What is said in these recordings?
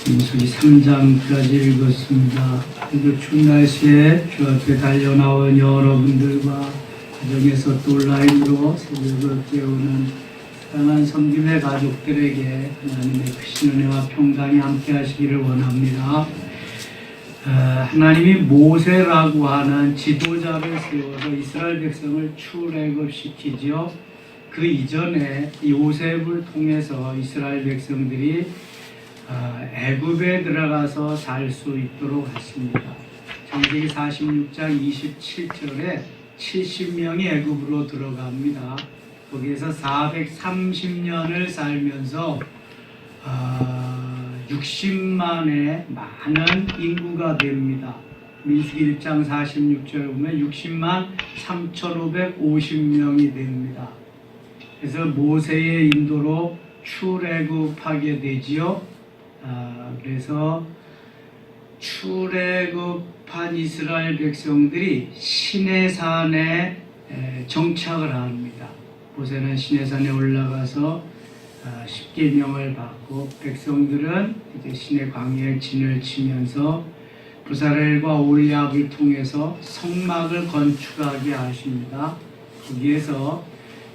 민수기 3장까지 읽었습니다. 그리고 추운 날씨에 주 앞에 달려나온 여러분들과 가정에서 또 온라인으로 새벽을 깨우는 사랑하는 성김의 가족들에게 하나님의 크신 은혜와 평강이 함께 하시기를 원합니다. 하나님이 모세라고 하는 지도자를 세워서 이스라엘 백성을 출애굽시키죠. 그 이전에 요셉을 통해서 이스라엘 백성들이 애굽에 들어가서 살 수 있도록 했습니다. 창세기 46장 27절에 70명이 애굽으로 들어갑니다. 거기에서 430년을 살면서 60만의 많은 인구가 됩니다. 민수기 1장 46절에 보면 60만 3,550명이 됩니다. 그래서 모세의 인도로 출애굽하게 되지요. 그래서 출애굽한 이스라엘 백성들이 시내산에 정착을 합니다. 모세는 시내산에 올라가서 10계명을 받고 백성들은 이제 시내 광야에 진을 치면서 부사렐과 올리압을 통해서 성막을 건축하게 하십니다. 거기에서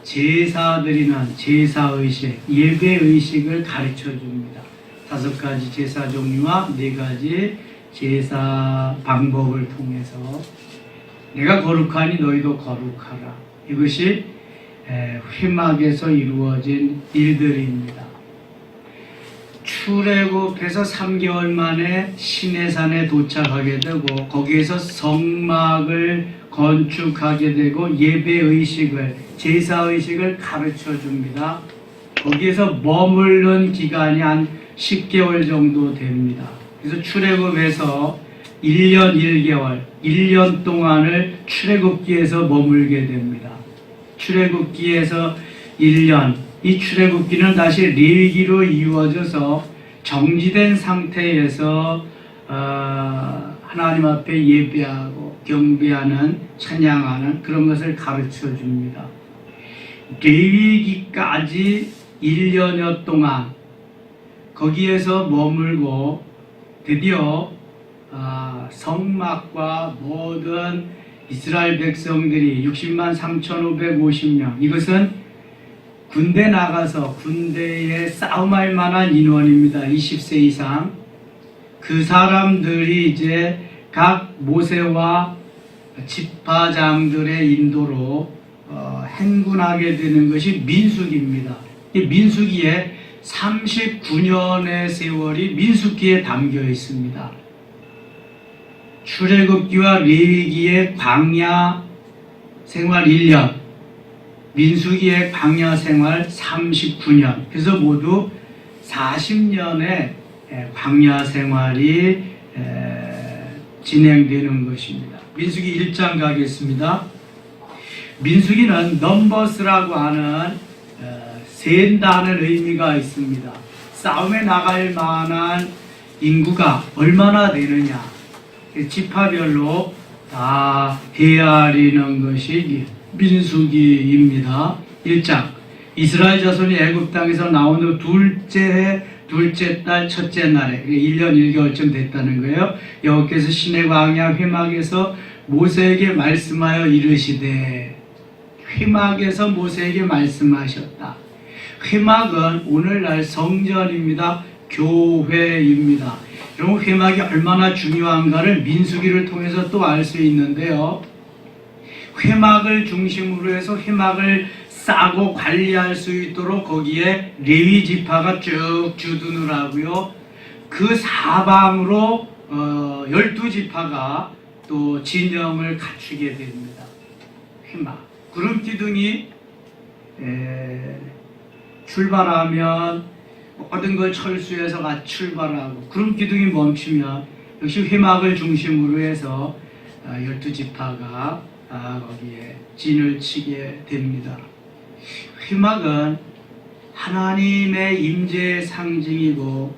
제사드리는 제사의식, 예배의식을 가르쳐 줍니다. 5가지 제사 종류와 4가지 제사 방법을 통해서 내가 거룩하니 너희도 거룩하라. 이것이 회막에서 이루어진 일들입니다. 출애굽해서 3개월 만에 시내산에 도착하게 되고 거기에서 성막을 건축하게 되고 예배의식을 제사의식을 가르쳐 줍니다. 거기에서 머무르는 기간이 한 10개월 정도 됩니다. 그래서 출애굽해서 1년 1개월, 1년 동안을 출애굽기에서 머물게 됩니다. 출애굽기에서 1년, 이 출애굽기는 다시 레위기로 이루어져서 정지된 상태에서 하나님 앞에 예배하고 경배하는, 찬양하는 그런 것을 가르쳐 줍니다. 레위기까지 1년여 동안 거기에서 머물고 드디어 성막과 모든 이스라엘 백성들이 60만 3,550명, 이것은 군대 나가서 군대에 싸움할 만한 인원입니다. 20세 이상. 그 사람들이 이제 각 모세와 지파장들의 인도로 행군하게 되는 것이 민수기입니다. 이 민수기에 39년의 세월이 민수기에 담겨 있습니다. 출애굽기와 레위기의 광야 생활 1년, 민수기의 광야 생활 39년, 그래서 모두 40년의 광야 생활이 진행되는 것입니다. 민수기 1장 가겠습니다. 민수기는 넘버스라고 하는 센다는 의미가 있습니다. 싸움에 나갈 만한 인구가 얼마나 되느냐, 지파별로 다 헤아리는 것이 민수기입니다. 1장, 이스라엘 자손이 애굽 땅에서 나온 후 둘째 달 첫째 날에 1년 1개월쯤 됐다는 거예요. 여호와께서 시내 광야 회막에서 모세에게 말씀하여 이르시되, 회막에서 모세에게 말씀하셨다. 회막은 오늘날 성전입니다. 교회입니다. 이런 회막이 얼마나 중요한가를 민수기를 통해서 또 알 수 있는데요. 회막을 중심으로 해서 회막을 싸고 관리할 수 있도록 거기에 레위 지파가 쭉 주둔을 하고요. 그 사방으로 12지파가 또 진영을 갖추게 됩니다. 회막. 구름 기둥이 출발하면 모든 걸 철수해서 출발하고, 구름 기둥이 멈추면 역시 회막을 중심으로 해서 12지파가 거기에 진을 치게 됩니다. 회막은 하나님의 임재의 상징이고,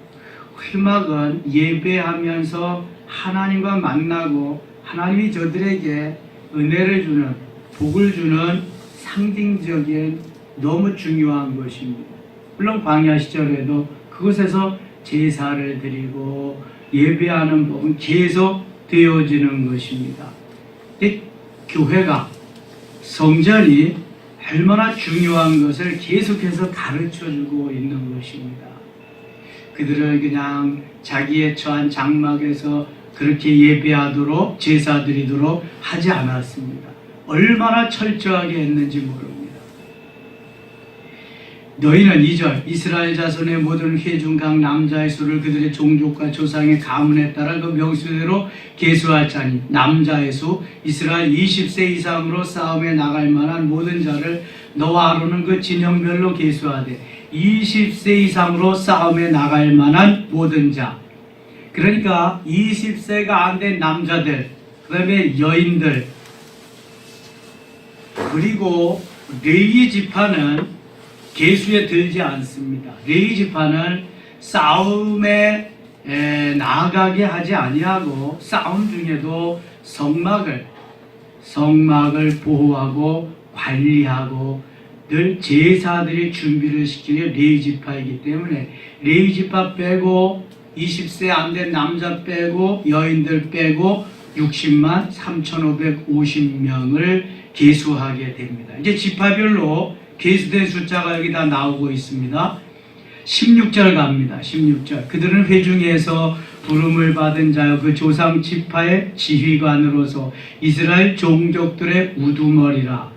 회막은 예배하면서 하나님과 만나고 하나님이 저들에게 은혜를 주는, 복을 주는 상징적인 너무 중요한 것입니다. 물론 광야 시절에도 그곳에서 제사를 드리고 예배하는 법은 계속 되어지는 것입니다. 교회가, 성전이 얼마나 중요한 것을 계속해서 가르쳐주고 있는 것입니다. 그들을 그냥 자기의 처한 장막에서 그렇게 예배하도록, 제사 드리도록 하지 않았습니다. 얼마나 철저하게 했는지 모릅니다. 너희는 2절 이스라엘 자손의 모든 회중 각 남자의 수를 그들의 종족과 조상의 가문에 따라 그 명수대로 계수할 자니 남자의 수 이스라엘 20세 이상으로 싸움에 나갈 만한 모든 자를 너와 아론은 그 진영별로 계수하되 20세 이상으로 싸움에 나갈 만한 모든 자, 그러니까 20세가 안 된 남자들, 그 다음에 여인들, 그리고 레위 지파는 계수에 들지 않습니다. 레위 지파는 싸움에 나아가게 하지 아니하고 싸움 중에도 성막을 보호하고 관리하고 늘 제사들이 준비를 시키는 레위 지파이기 때문에 레위 지파 빼고 20세 안 된 남자 빼고 여인들 빼고 60만 3,550명을 계수하게 됩니다. 이제 지파별로 계수된 숫자가 여기 다 나오고 있습니다. 16절 갑니다. 16절 그들은 회중에서 부름을 받은 자여 그 조상 지파의 지휘관으로서 이스라엘 종족들의 우두머리라.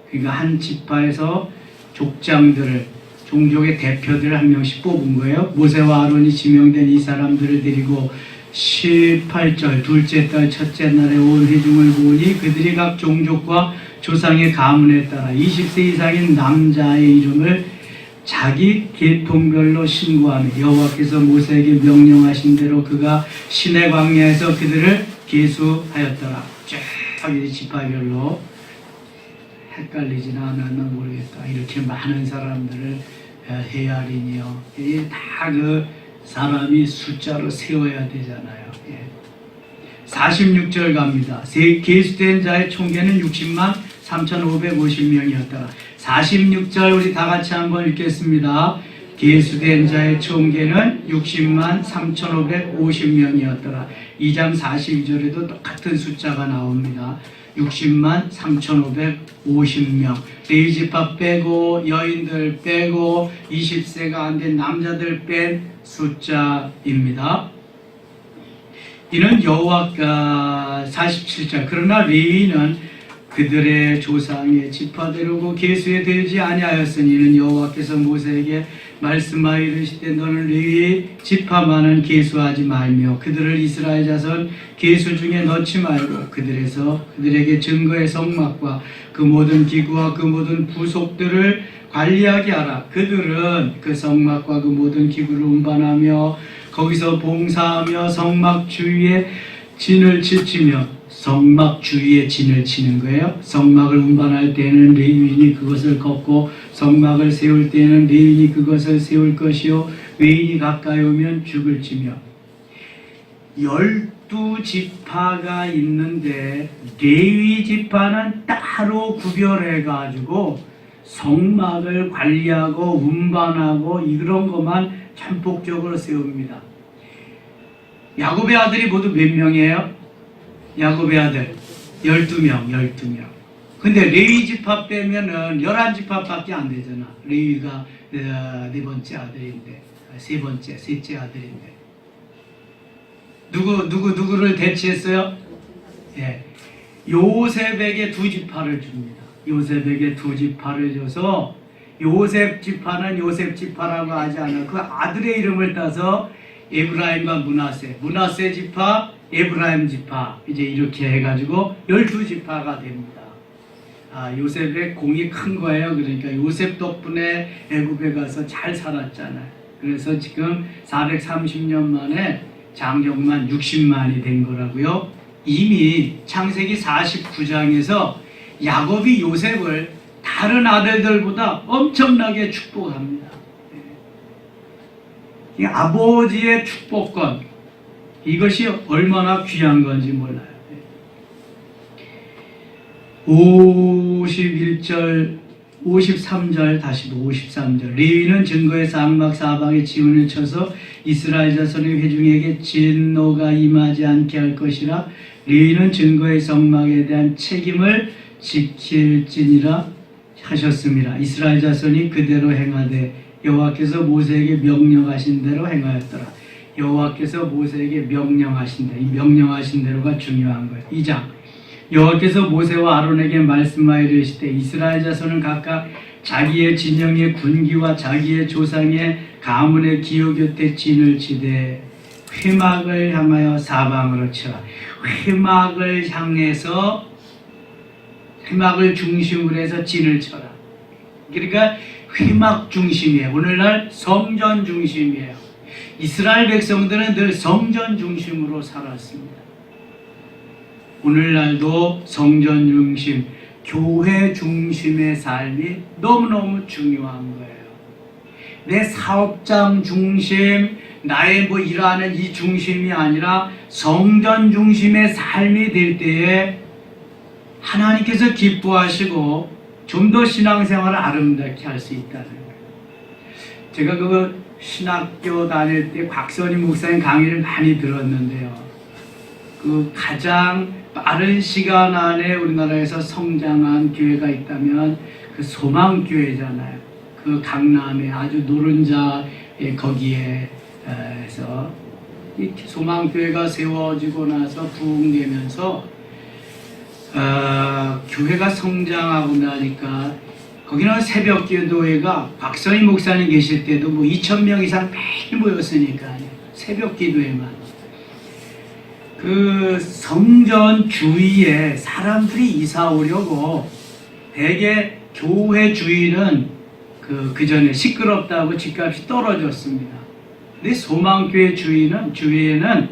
그러니까 한 지파에서 족장들을, 종족의 대표들을 한 명씩 뽑은 거예요. 모세와 아론이 지명된 이 사람들을 데리고 18절 둘째 달 첫째 날에 온 회중을 모으니 그들이 각 종족과 조상의 가문에 따라 20세 이상인 남자의 이름을 자기 계통별로 신고하며 여호와께서 모세에게 명령하신 대로 그가 시내 광야에서 그들을 계수하였더라. 쫙 지파별로 헷갈리지는 않았나 모르겠다. 이렇게 많은 사람들을 헤아리니요. 이게 다 그 사람이 숫자로 세워야 되잖아요. 46절 갑니다. 계수된 자의 총계는 60만 3,550명이었더라. 46절 우리 다 같이 한번 읽겠습니다. 계수된 자의 총계는 60만 3,550명이었더라. 2장 42절에도 똑같은 숫자가 나옵니다. 60만 3,550명. 레위 지파 빼고 여인들 빼고 20세가 안 된 남자들 뺀 숫자입니다. 이는 여호와가 47절 그러나 레위는 그들의 조상의 지파대로고 계수에 들지 아니하였으니 이는 여호와께서 모세에게 말씀하여 이르시되 너는 레위 지파만은 계수하지 말며 그들을 이스라엘 자손 계수 중에 넣지 말고 그들에게 증거의 성막과 그 모든 기구와 그 모든 부속들을 관리하게 하라. 그들은 그 성막과 그 모든 기구를 운반하며 거기서 봉사하며 성막 주위에 진을 치며 성막 주위에 진을 치는 거예요. 성막을 운반할 때는 레위인이 그것을 걷고 성막을 세울 때는 레위인이 그것을 세울 것이요 외인이 가까이 오면 죽을 지며 12지파가 있는데 레위 지파는 따로 구별해 가지고 성막을 관리하고 운반하고 이런 것만 전폭적으로 세웁니다. 야곱의 아들이 모두 몇 명이에요? 야곱의 아들 12명. 근데 레위 지파 빼면은 11지파밖에 안 되잖아. 레위가 네 번째 아들인데, 셋째 아들인데. 누구를 대체했어요? 예. 요셉에게 2지파를 줍니다. 요셉에게 2지파를 줘서 요셉 지파는 요셉 지파라고 하지 않아. 그 아들의 이름을 따서 에브라임과 문하세 지파, 에브라임 지파 이제 이렇게 해가지고 12지파가 됩니다. 요셉의 공이 큰 거예요. 그러니까 요셉 덕분에 애굽에 가서 잘 살았잖아요. 그래서 지금 430년 만에 장정만 60만이 된 거라고요. 이미 창세기 49장에서 야곱이 요셉을 다른 아들들보다 엄청나게 축복합니다. 이 아버지의 축복권, 이것이 얼마나 귀한 건지 몰라요. 51절 53절 다시 53절 레위는 증거에서 악막 사방에 지훈을 쳐서 이스라엘 자손의 회중에게 진노가 임하지 않게 할 것이라 레위는 증거의 성막에 대한 책임을 지킬지니라 하셨습니다. 이스라엘 자손이 그대로 행하되 여호와께서 모세에게 명령하신 대로 행하였더라. 여호와께서 모세에게 명령하신 대로, 이 명령하신 대로가 중요한 거예요. 2장 여호와께서 모세와 아론에게 말씀하여 이르시되 이스라엘 자손은 각각 자기의 진영의 군기와 자기의 조상의 가문의 기호 곁에 진을 치되 회막을 향하여 사방으로 쳐라. 회막을 향해서 회막을 중심으로 해서 진을 쳐라. 그러니까 회막 중심이에요. 오늘날 성전 중심이에요. 이스라엘 백성들은 늘 성전 중심으로 살았습니다. 오늘날도 성전 중심, 교회 중심의 삶이 너무너무 중요한 거예요. 내 사업장 중심, 나의 일하는 이 중심이 아니라 성전 중심의 삶이 될 때에 하나님께서 기뻐하시고 좀 더 신앙생활을 아름답게 할 수 있다는 거예요. 제가 그 신학교 다닐 때 곽선희 목사님 강의를 많이 들었는데요. 그 가장 빠른 시간 안에 우리나라에서 성장한 교회가 있다면 그 소망교회잖아요. 그 강남에 아주 노른자 거기에 해서 이 소망교회가 세워지고 나서 부흥되면서 교회가 성장하고 나니까 거기는 새벽 기도회가 박선희 목사님 계실 때도 2,000명 이상 매일 모였으니까요. 새벽 기도회만. 그 성전 주위에 사람들이 이사 오려고 대개 교회 주위는 그 전에 시끄럽다고 집값이 떨어졌습니다. 근데 소망교회 주위에는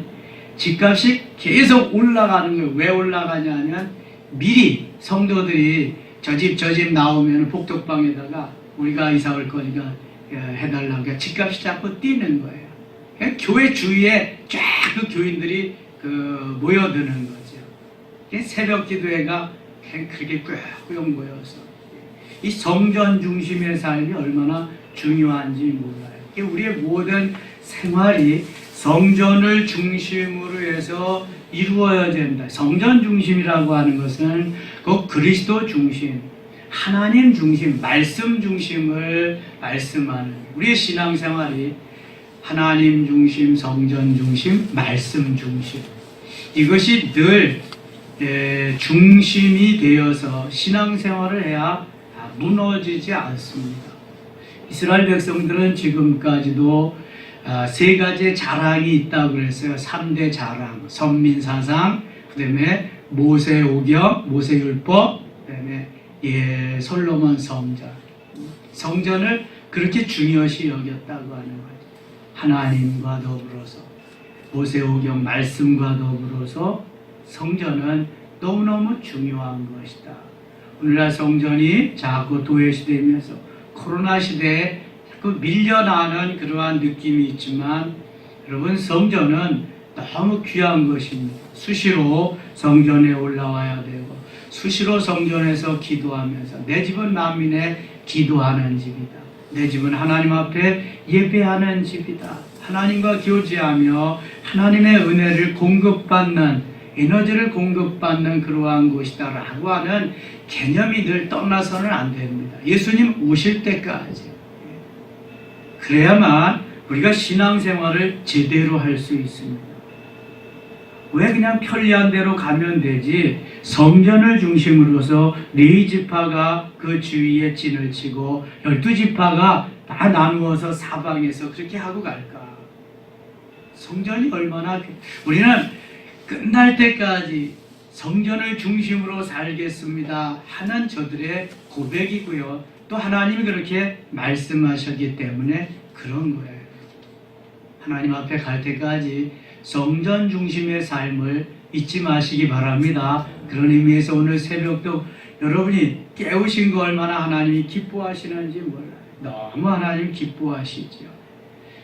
집값이 계속 올라가는 거예요. 왜 올라가냐면 미리 성도들이 저 집 나오면 복덕방에다가 우리가 이사 올 거니까 해달라고 그러니까 집값이 자꾸 뛰는 거예요. 그러니까 교회 주위에 쫙 그 교인들이 모여드는 거죠. 새벽 기도회가 그렇게 꾹꾹 모여서 이 성전 중심의 삶이 얼마나 중요한지 몰라요. 우리의 모든 생활이 성전을 중심으로 해서 이루어야 된다. 성전 중심이라고 하는 것은 그 그리스도 중심, 하나님 중심, 말씀 중심을 말씀하는 우리의 신앙생활이 하나님 중심, 성전 중심, 말씀 중심 이것이 늘 중심이 되어서 신앙생활을 해야 무너지지 않습니다. 이스라엘 백성들은 지금까지도 세 가지의 자랑이 있다고 그랬어요. 3대 자랑, 선민사상, 그 다음에 모세오경, 모세율법, 그 다음에 솔로몬 성전. 성전을 그렇게 중요시 여겼다고 하는 거예요. 하나님과 더불어서 모세오경 말씀과 더불어서 성전은 너무너무 중요한 것이다. 오늘날 성전이 자꾸 도외시되면서 코로나 시대에 자꾸 밀려나는 그러한 느낌이 있지만 여러분 성전은 너무 귀한 것입니다. 수시로 성전에 올라와야 되고 수시로 성전에서 기도하면서 내 집은 만민의 기도하는 집이다. 내 집은 하나님 앞에 예배하는 집이다. 하나님과 교제하며 하나님의 은혜를 공급받는 에너지를 공급받는 그러한 곳이다 라고 하는 개념이 늘 떠나서는 안 됩니다. 예수님 오실 때까지 그래야만 우리가 신앙생활을 제대로 할 수 있습니다. 왜 그냥 편리한 대로 가면 되지 성전을 중심으로서 네 지파가 그 주위에 진을 치고 12지파가 다 나누어서 사방에서 그렇게 하고 갈까? 성전이 얼마나 우리는 끝날 때까지 성전을 중심으로 살겠습니다 하는 저들의 고백이고요. 또 하나님이 그렇게 말씀하셨기 때문에 그런 거예요. 하나님 앞에 갈 때까지 성전 중심의 삶을 잊지 마시기 바랍니다. 그런 의미에서 오늘 새벽도 여러분이 깨우신 거 얼마나 하나님이 기뻐하시는지 몰라요. 너무 하나님 기뻐하시죠.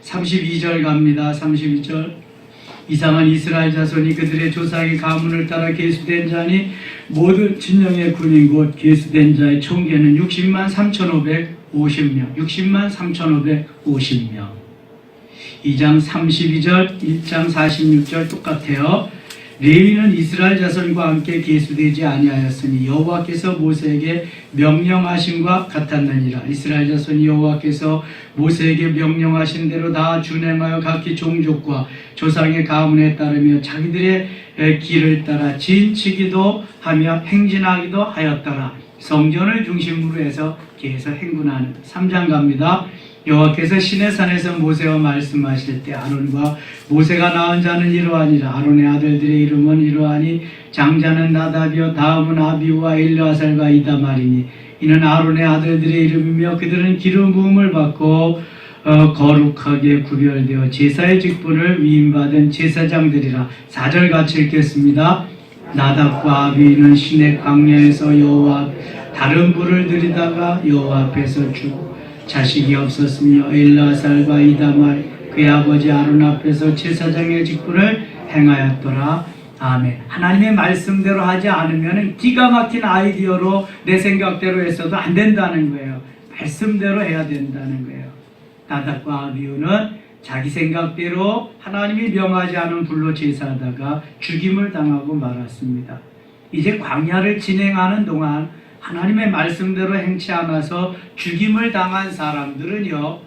32절 갑니다. 32절 이상은 이스라엘 자손이 그들의 조상의 가문을 따라 계수된 자니 모든 진영의 군인 곧 계수된 자의 총계는 60만 3,550명. 60만 3,550명. 2장 32절, 1장 46절 똑같아요. 레위는 이스라엘 자손과 함께 계수되지 아니하였으니 여호와께서 모세에게 명령하신과 같았느니라. 이스라엘 자손이 여호와께서 모세에게 명령하신 대로 다 준행하여 각기 종족과 조상의 가문에 따르며 자기들의 길을 따라 진치기도 하며 행진하기도 하였더라. 성전을 중심으로 해서 계속 행군하는 3장 갑니다. 여호와께서 시내산에서 모세와 말씀하실 때 아론과 모세가 낳은 자는 이러하니라. 아론의 아들들의 이름은 이러하니 장자는 나답이요 다음은 아비우와 엘르아살과 이다말이니 이는 아론의 아들들의 이름이며 그들은 기름 부음을 받고 거룩하게 구별되어 제사의 직분을 위임받은 제사장들이라. 4절 같이 읽겠습니다. 나답과 아비는 시내 광야에서 여호와 다른 불을 들이다가 여호와 앞에서 죽고 자식이 없었으며 엘르아살과 이다말 그의 아버지 아론 앞에서 제사장의 직분을 행하였더라. 아멘. 하나님의 말씀대로 하지 않으면 기가 막힌 아이디어로 내 생각대로 했어도 안 된다는 거예요. 말씀대로 해야 된다는 거예요. 나답과 아비후는 자기 생각대로 하나님이 명하지 않은 불로 제사하다가 죽임을 당하고 말았습니다. 이제 광야를 진행하는 동안 하나님의 말씀대로 행치 않아서 죽임을 당한 사람들은요,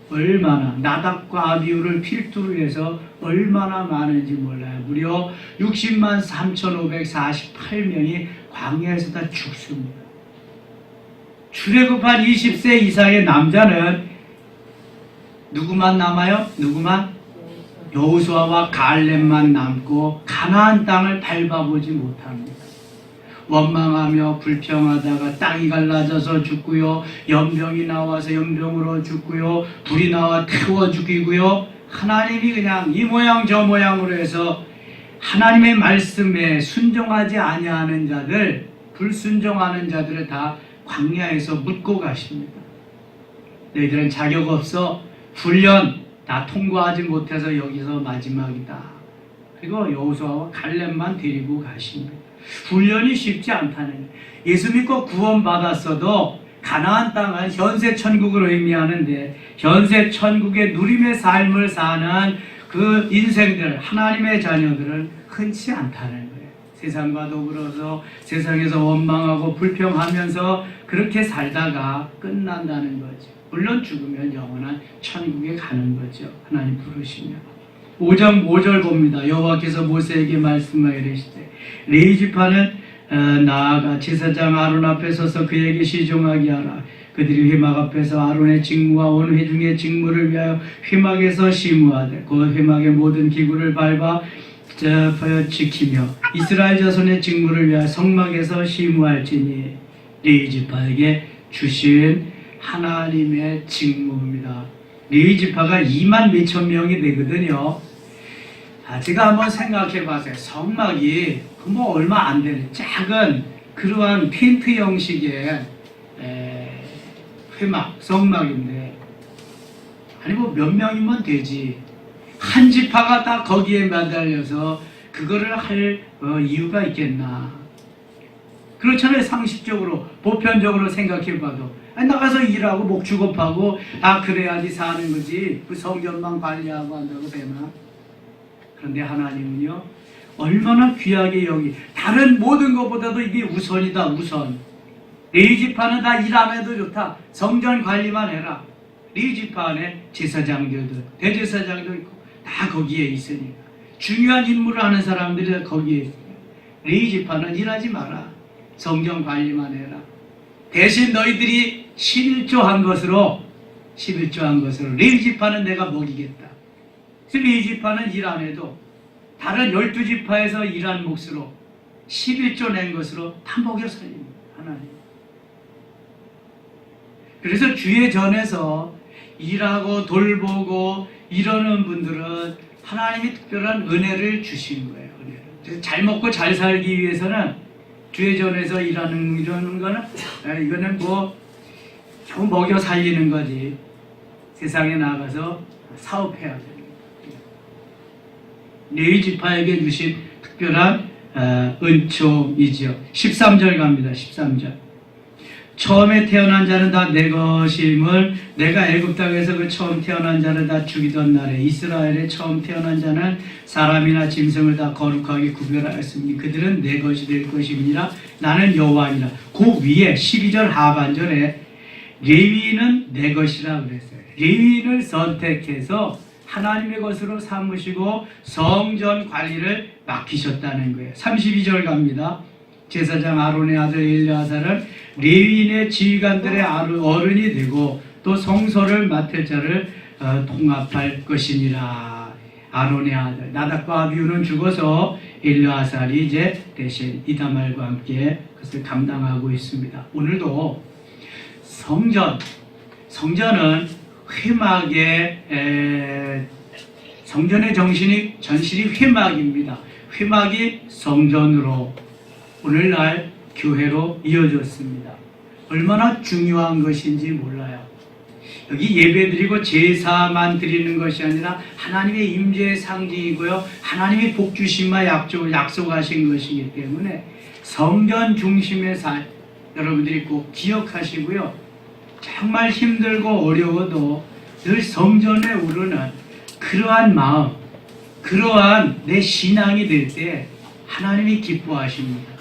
얼마나 나답과 아비후를 필두로 해서 얼마나 많은지 몰라요. 무려 60만 3,548명이 광야에서 다 죽습니다. 출애굽한 20세 이상의 남자는 누구만 남아요? 누구만? 여호수아와 갈렙만 남고 가나안 땅을 밟아보지 못합니다. 원망하며 불평하다가 땅이 갈라져서 죽고요, 연병이 나와서 연병으로 죽고요, 불이 나와 태워 죽이고요. 하나님이 그냥 이 모양 저 모양으로 해서 하나님의 말씀에 순종하지 아니하는 자들, 불순종하는 자들을 다 광야에서 묻고 가십니다. 너희들은 자격 없어. 훈련 다 통과하지 못해서 여기서 마지막이다. 그리고 여호수아와 갈렙만 데리고 가십니다. 훈련이 쉽지 않다는 거예요. 예수 믿고 구원받았어도 가나안 땅은 현세 천국을 의미하는데 현세 천국의 누림의 삶을 사는 그 인생들, 하나님의 자녀들은 흔치 않다는 거예요. 세상과 더불어서 세상에서 원망하고 불평하면서 그렇게 살다가 끝난다는 거죠. 물론 죽으면 영원한 천국에 가는 거죠. 하나님 부르시면. 5장 5절 봅니다. 여호와께서 모세에게 말씀하여 이르시되 레위 지파는 나아가 제사장 아론 앞에 서서 그에게 시종하게 하라. 그들이 회막 앞에서 아론의 직무와 온 회중의 직무를 위하여 회막에서 시무하되 그 회막의 모든 기구를 밟아 지키며 이스라엘 자손의 직무를 위하여 성막에서 시무할지니 레위 지파에게 주신 하나님의 직무입니다. 레위 지파가 2만 몇천 명이 되거든요. 제가 한번 생각해 봤어요. 성막이 뭐 얼마 안 되는 작은 그러한 텐트 형식의 회막, 성막인데 아니 뭐 몇 명이면 되지. 한 지파가 다 거기에 매달려서 그거를 할 이유가 있겠나. 그렇잖아요. 상식적으로 보편적으로 생각해 봐도 나가서 일하고 목축업하고 그래야지 사는 거지. 그 성전만 관리하고 한다고 되나? 그런데 하나님은요, 얼마나 귀하게 여기 다른 모든 것보다도 이게 우선이다. 우선. 레위 지파는 다 일 안 해도 좋다. 성전 관리만 해라. 레위 지파 안에 제사장들도 대제사장도 있고 다 거기에 있으니까 중요한 임무를 하는 사람들이 거기에 있으니까 레위 지파는 일하지 마라. 성전 관리만 해라. 대신 너희들이 11조 한 것으로 레위 지파는 내가 먹이겠다. 레위 지파는 일 안 해도 다른 12지파에서 일한 몫으로 11조 낸 것으로 다 먹여 살립니다. 하나님. 그래서 주의 전에서 일하고 돌보고 이러는 분들은 하나님이 특별한 은혜를 주신 거예요. 은혜를. 잘 먹고 잘 살기 위해서는 주의 전에서 이러는 거는 이거는 뭐 겨우 먹여 살리는 거지. 세상에 나가서 사업해야 됩니다. 레위 지파에게 주신 특별한 은총이지요. 13절 갑니다. 13절. 처음에 태어난 자는 다 내 것임을 내가 애굽 땅에서 그 처음 태어난 자를 다 죽이던 날에 이스라엘의 처음 태어난 자는 사람이나 짐승을 다 거룩하게 구별하였으니 그들은 내 것이 될 것임이니라. 나는 여호와니라. 그 위에 12절 하반절에 레위인은 내 것이라 그랬어요. 레위인을 선택해서 하나님의 것으로 삼으시고 성전 관리를 맡기셨다는 거예요. 32절 갑니다. 제사장 아론의 아들 엘르아살은 레위인의 지휘관들의 어른이 되고 또 성소를 맡을 자를 통합할 것이니라. 아론의 아들 나답과 아비후는 죽어서 엘르아살이 이제 대신 이다말과 함께 그것을 감당하고 있습니다. 오늘도 성전은 성전의 전실이 회막입니다. 회막이 성전으로 오늘날 교회로 이어졌습니다. 얼마나 중요한 것인지 몰라요. 여기 예배드리고 제사만 드리는 것이 아니라 하나님의 임재의 상징이고요. 하나님이 복 주심과 약속하신 것이기 때문에 성전 중심의 삶 여러분들이 꼭 기억하시고요. 정말 힘들고 어려워도 늘 성전에 오르는 그러한 마음, 그러한 내 신앙이 될 때 하나님이 기뻐하십니다.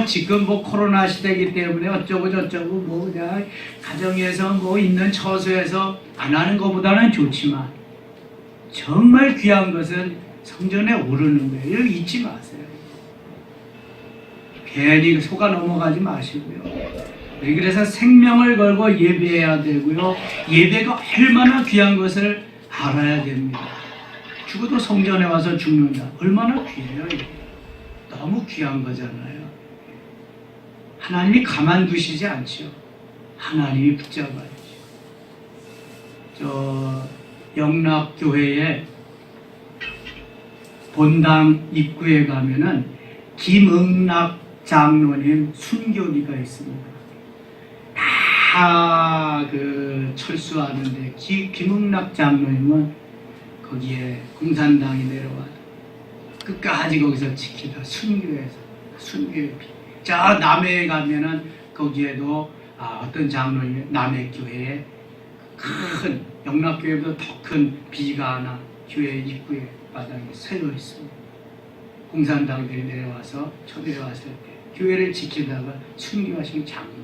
지금 코로나 시대이기 때문에 어쩌고 저쩌고 그냥 가정에서 있는 처소에서 안 하는 것보다는 좋지만 정말 귀한 것은 성전에 오르는 거예요. 여기 잊지 마세요. 괜히 속아 넘어가지 마시고요. 그래서 생명을 걸고 예배해야 되고요. 예배가 얼마나 귀한 것을 알아야 됩니다. 죽어도 성전에 와서 죽는다. 얼마나 귀해요. 이게. 너무 귀한 거잖아요. 하나님이 가만두시지 않죠. 하나님이 붙잡아야죠. 영락교회에 본당 입구에 가면은 김응락 장로님 순교기가 있습니다. 다 철수하는데 김응락 장로님은 거기에 공산당이 내려와도 끝까지 거기서 지키다 순교의 피. 저 남해에 가면은 거기에도 어떤 장로님이 남해교회에 큰 영락교회보다 더 큰 비가 하나 교회 입구에 마당에 세워 있습니다. 공산당들이 내려와서 쳐들어왔을 때 교회를 지키다가 순교하신 장로님.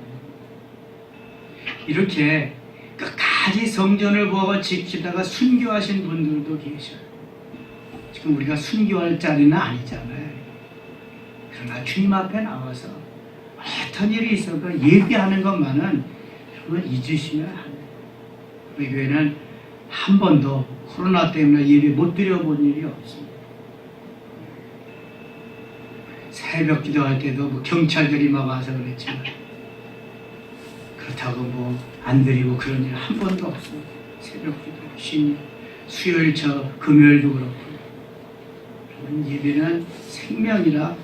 이렇게 끝까지 성전을 보고 지키다가 순교하신 분들도 계셔요. 지금 우리가 순교할 자리는 아니잖아요. 그러나 주님 앞에 나와서 어떤 일이 있어도 예배하는 것만은 여러분 잊으시면 안 돼요. 우리 교회는 한 번도 코로나 때문에 예배 못 드려본 일이 없습니다. 새벽 기도할 때도 경찰들이 막 와서 그랬지만 그렇다고 안 드리고 그런 일 한 번도 없습니다. 새벽 기도, 쉼, 수요일 금요일도 그렇고 예배는 생명이라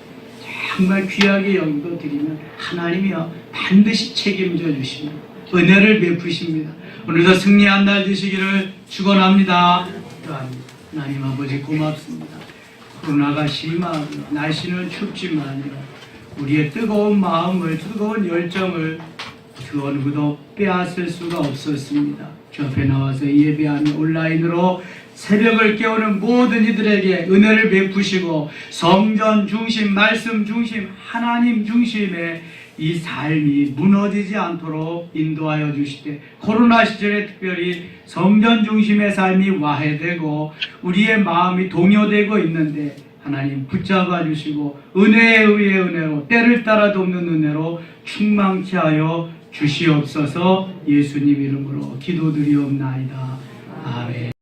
정말 귀하게 여기고 드리면 하나님이요 반드시 책임져 주십니다. 은혜를 베푸십니다. 오늘도 승리한 날 되시기를 축원합니다. 하나님 아버지 고맙습니다. 코로나가 심하고 날씨는 춥지만 우리의 뜨거운 마음을 뜨거운 열정을 그 누구도 빼앗을 수가 없었습니다. 주 앞에 나와서 예배하는 온라인으로 새벽을 깨우는 모든 이들에게 은혜를 베푸시고 성전 중심, 말씀 중심, 하나님 중심의 이 삶이 무너지지 않도록 인도하여 주시되 코로나 시절에 특별히 성전 중심의 삶이 와해되고 우리의 마음이 동요되고 있는데 하나님 붙잡아 주시고 은혜에 의해 은혜로 때를 따라 돕는 은혜로 충만케 하여 주시옵소서. 예수님 이름으로 기도드리옵나이다. 아멘.